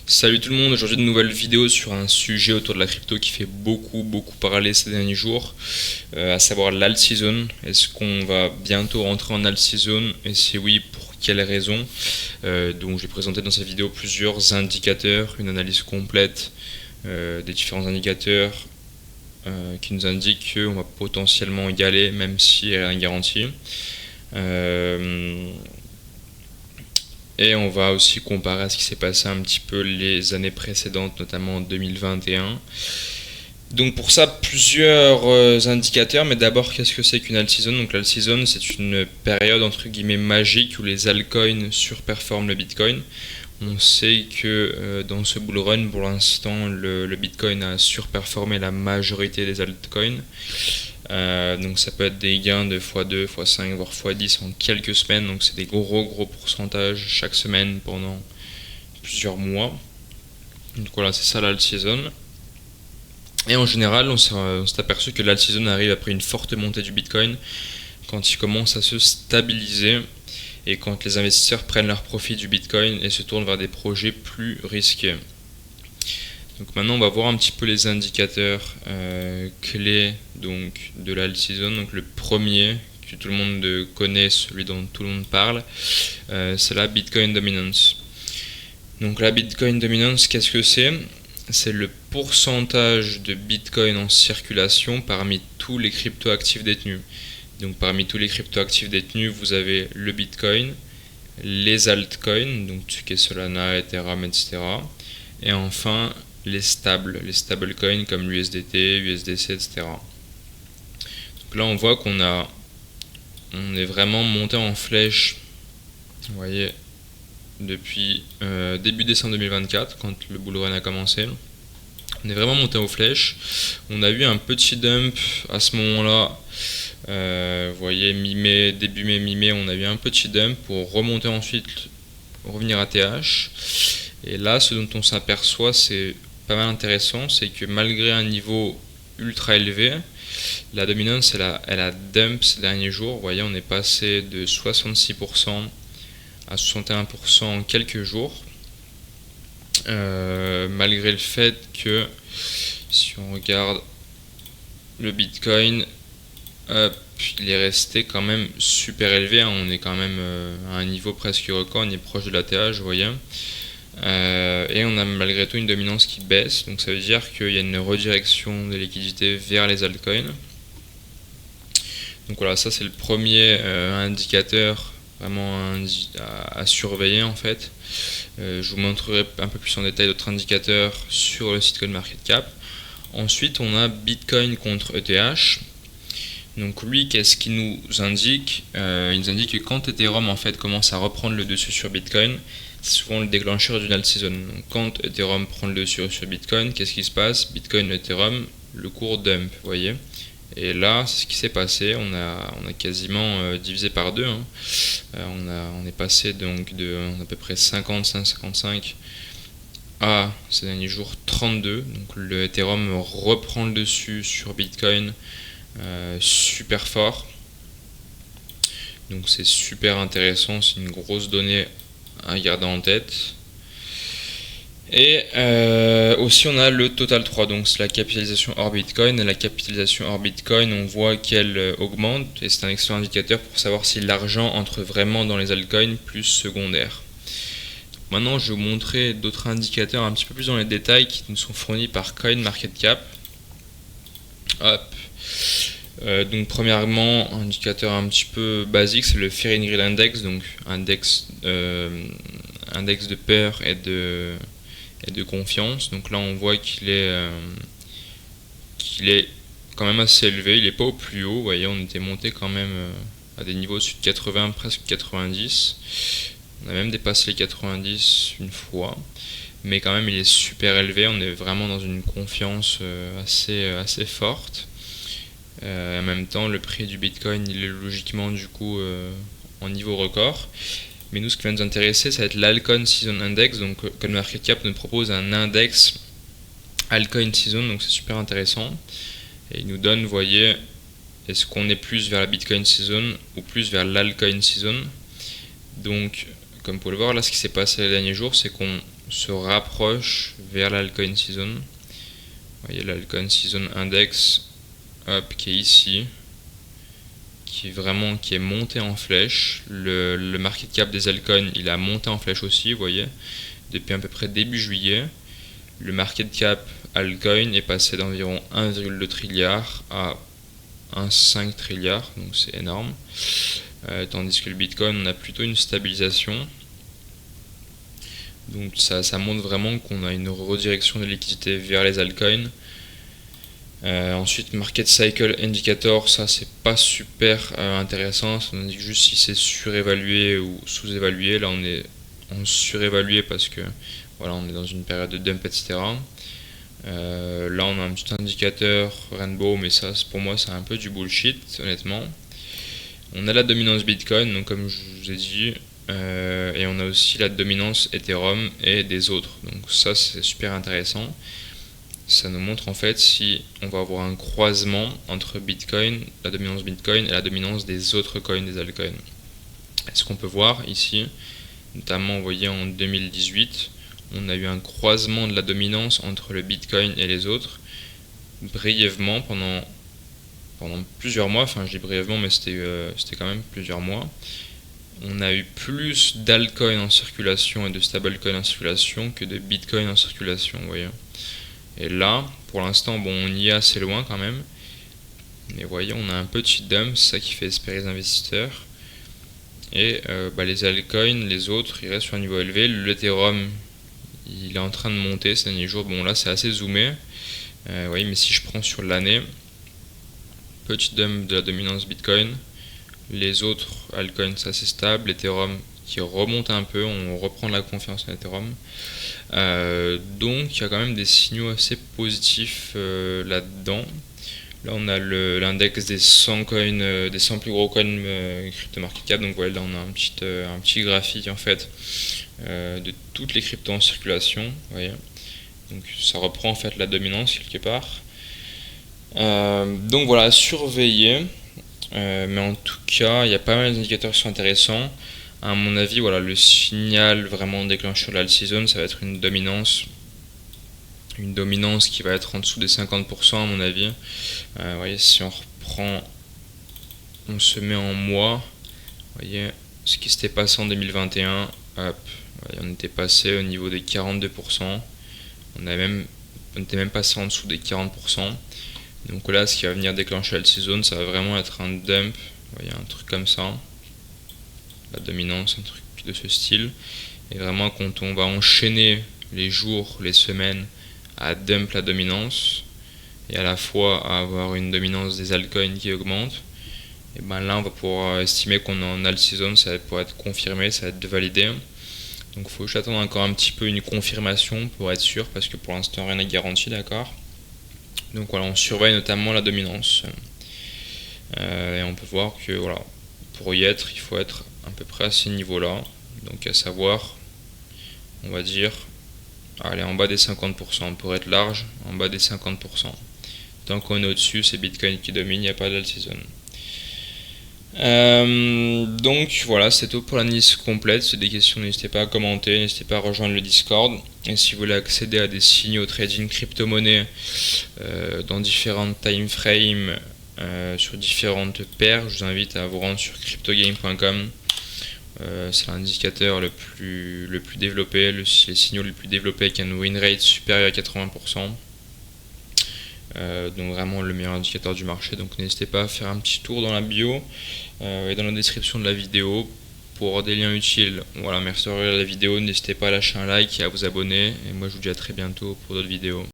Salut tout le monde, aujourd'hui une nouvelle vidéo sur un sujet autour de la crypto qui fait beaucoup parler ces derniers jours, à savoir l'alt season. Est-ce qu'on va bientôt rentrer en alt season et si oui, pour quelles raisons? Donc je vais présenter dans cette vidéo plusieurs indicateurs, une analyse complète des différents indicateurs qui nous indiquent qu'on va potentiellement y aller même si elle a rien garanti. Et on va aussi comparer à ce qui s'est passé un petit peu les années précédentes, notamment en 2021. Donc pour ça, plusieurs indicateurs, mais d'abord, qu'est-ce que c'est qu'une alt season? Donc l'alt season, c'est une période entre guillemets magique où les altcoins surperforment le Bitcoin. On sait que dans ce bull run, pour l'instant, le Bitcoin a surperformé la majorité des altcoins. Donc ça peut être des gains de x2, x5, voire x10 en quelques semaines. Donc c'est des gros pourcentages chaque semaine pendant plusieurs mois. Donc voilà, c'est ça l'alt season. Et en général, on s'est aperçu que l'alt season arrive après une forte montée du Bitcoin, quand il commence à se stabiliser et quand les investisseurs prennent leur profit du Bitcoin et se tournent vers des projets plus risqués. Donc maintenant on va voir un petit peu les indicateurs clés donc, de l'alt season. Donc le premier que tout le monde connaît, celui dont tout le monde parle, c'est la Bitcoin Dominance. Donc la Bitcoin Dominance, qu'est-ce que c'est? C'est le pourcentage de Bitcoin en circulation parmi tous les cryptoactifs détenus. Donc parmi tous les cryptoactifs détenus, vous avez le Bitcoin, les altcoins, donc tout ce qui est Solana, Ethereum, etc. Et enfin les stablecoins comme l'USDT, USDC, etc. Donc là on voit on est vraiment monté en flèche, vous voyez, depuis début décembre 2024 quand le bull run a commencé. On est vraiment monté aux flèches. On a eu un petit dump à ce moment-là. Vous voyez, mi-mai, début mai, mi-mai, on a eu un petit dump pour remonter ensuite, revenir à TH. Et là, ce dont on s'aperçoit, c'est pas mal intéressant, c'est que malgré un niveau ultra élevé, la dominance elle a dump ces derniers jours. Vous voyez, on est passé de 66% à 61% en quelques jours. Malgré le fait que, si on regarde le Bitcoin, il est resté quand même super élevé, hein. On est quand même à un niveau presque record, on est proche de l'ATH, vous voyez. Et on a malgré tout une dominance qui baisse, donc ça veut dire qu'il y a une redirection des liquidités vers les altcoins. Donc voilà, ça c'est le premier indicateur vraiment à surveiller en fait. Je vous montrerai un peu plus en détail d'autres indicateurs sur le site CoinMarketCap. Ensuite, on a Bitcoin contre ETH. Donc lui, qu'est-ce qu'il nous indique? Il nous indique que quand Ethereum en fait commence à reprendre le dessus sur Bitcoin, c'est souvent le déclencheur d'une alt season. Donc quand Ethereum prend le dessus sur Bitcoin, qu'est-ce qui se passe? Bitcoin, Ethereum, le cours dump, vous voyez. Et là, c'est ce qui s'est passé. On a quasiment divisé par deux, hein. On est passé donc de à peu près 55 à ces derniers jours 32. Donc le Ethereum reprend le dessus sur Bitcoin super fort. Donc c'est super intéressant, c'est une grosse donnée à garder en tête. Et aussi on a le total 3, donc c'est la capitalisation hors Bitcoin. Et la capitalisation hors Bitcoin, on voit qu'elle augmente et c'est un excellent indicateur pour savoir si l'argent entre vraiment dans les altcoins plus secondaires. Donc maintenant je vais vous montrer d'autres indicateurs un petit peu plus dans les détails qui nous sont fournis par CoinMarketCap. Hop. Donc premièrement, indicateur un petit peu basique, c'est le Fear and Greed Index, donc index de peur et de confiance. Donc là on voit qu'il est quand même assez élevé, il n'est pas au plus haut, vous voyez, on était monté quand même à des niveaux au-dessus de 80, presque 90. On a même dépassé les 90 une fois, mais quand même il est super élevé, on est vraiment dans une confiance assez forte. En même temps, le prix du Bitcoin, il est logiquement du coup en niveau record. Mais nous, ce qui va nous intéresser, ça va être l'Altcoin Season Index. Donc, CoinMarketCap nous propose un index Altcoin Season, donc c'est super intéressant. Et il nous donne, vous voyez, est-ce qu'on est plus vers la Bitcoin Season ou plus vers l'Altcoin Season. Donc, comme vous pouvez le voir, là, ce qui s'est passé les derniers jours, c'est qu'on se rapproche vers l'altcoin season. Vous voyez l'altcoin season index, hop, qui est ici, qui est monté en flèche. Le market cap des altcoins, il a monté en flèche aussi, vous voyez, depuis à peu près début juillet. Le market cap altcoin est passé d'environ 1,2 trilliard à 1,5 trilliard, donc c'est énorme. Tandis que le Bitcoin, on a plutôt une stabilisation. Donc ça montre vraiment qu'on a une redirection des liquidités vers les altcoins. Ensuite, Market Cycle Indicator, ça c'est pas super intéressant, ça indique juste si c'est surévalué ou sous-évalué. Là on est en surévalué parce que voilà, on est dans une période de dump, etc. Là on a un petit indicateur Rainbow, mais ça pour moi c'est un peu du bullshit honnêtement. On a la dominance Bitcoin, donc comme je vous ai dit, et on a aussi la dominance Ethereum et des autres. Donc ça c'est super intéressant. Ça nous montre en fait si on va avoir un croisement entre Bitcoin, la dominance Bitcoin et la dominance des autres coins, des altcoins. Ce qu'on peut voir ici, notamment vous voyez en 2018, on a eu un croisement de la dominance entre le Bitcoin et les autres, brièvement pendant plusieurs mois, enfin je dis brièvement mais c'était quand même plusieurs mois. On a eu plus d'altcoins en circulation et de stablecoins en circulation que de Bitcoin en circulation, vous voyez. Et là, pour l'instant, bon, on y est assez loin quand même. Mais vous voyez, on a un petit dump, c'est ça qui fait espérer les investisseurs. Et les altcoins, les autres, ils restent sur un niveau élevé. L'Ethereum, il est en train de monter ces derniers jours. Bon, là, c'est assez zoomé. Vous voyez, mais si je prends sur l'année, petit dump de la dominance Bitcoin. Les autres altcoins, c'est assez stable. L'Ethereum qui remonte un peu, on reprend de la confiance en Ethereum. Donc il y a quand même des signaux assez positifs là-dedans. Là on a l'index des 100 coins, des 100 plus gros coins crypto market cap. Donc voilà, là on a un petit graphique en fait de toutes les cryptos en circulation. Vous voyez. Donc ça reprend en fait la dominance quelque part. Donc voilà, surveiller. Mais en tout cas, il y a pas mal d'indicateurs qui sont intéressants. À mon avis, voilà, le signal vraiment déclencheur de l'alt season, ça va être une dominance qui va être en dessous des 50% à mon avis. Vous voyez, si on reprend, on se met en mois, vous voyez, ce qui s'était passé en 2021, hop, voyez, on était passé au niveau des 42%, on était même passé en dessous des 40%. Donc là, ce qui va venir déclencher l'alt season, ça va vraiment être un dump, vous voyez, un truc comme ça. La dominance, un truc de ce style. Et vraiment quand on va enchaîner les jours, les semaines à dump la dominance et à la fois à avoir une dominance des altcoins qui augmente, et ben là on va pouvoir estimer qu'on est en alt season, ça va pouvoir être confirmé, ça va être validé. Donc il faut juste attendre encore un petit peu une confirmation pour être sûr, parce que pour l'instant rien n'est garanti, d'accord. Donc voilà, on surveille notamment la dominance. Et on peut voir que voilà, pour y être, il faut être à peu près à ces niveaux-là. Donc à savoir, on va dire, allez, en bas des 50%, pour être large, en bas des 50%. Tant qu'on est au-dessus, c'est Bitcoin qui domine, il n'y a pas d'alt season. Donc voilà, c'est tout pour l'analyse complète. Si vous avez des questions, n'hésitez pas à commenter, n'hésitez pas à rejoindre le Discord. Et si vous voulez accéder à des signaux trading crypto-monnaie dans différentes time frames, sur différentes paires, je vous invite à vous rendre sur cryptogame.com. C'est l'indicateur le plus développé, les signaux les plus développés avec un win rate supérieur à 80%. Donc vraiment le meilleur indicateur du marché. Donc n'hésitez pas à faire un petit tour dans la bio et dans la description de la vidéo pour des liens utiles. Voilà, merci de regarder la vidéo, n'hésitez pas à lâcher un like et à vous abonner. Et moi je vous dis à très bientôt pour d'autres vidéos.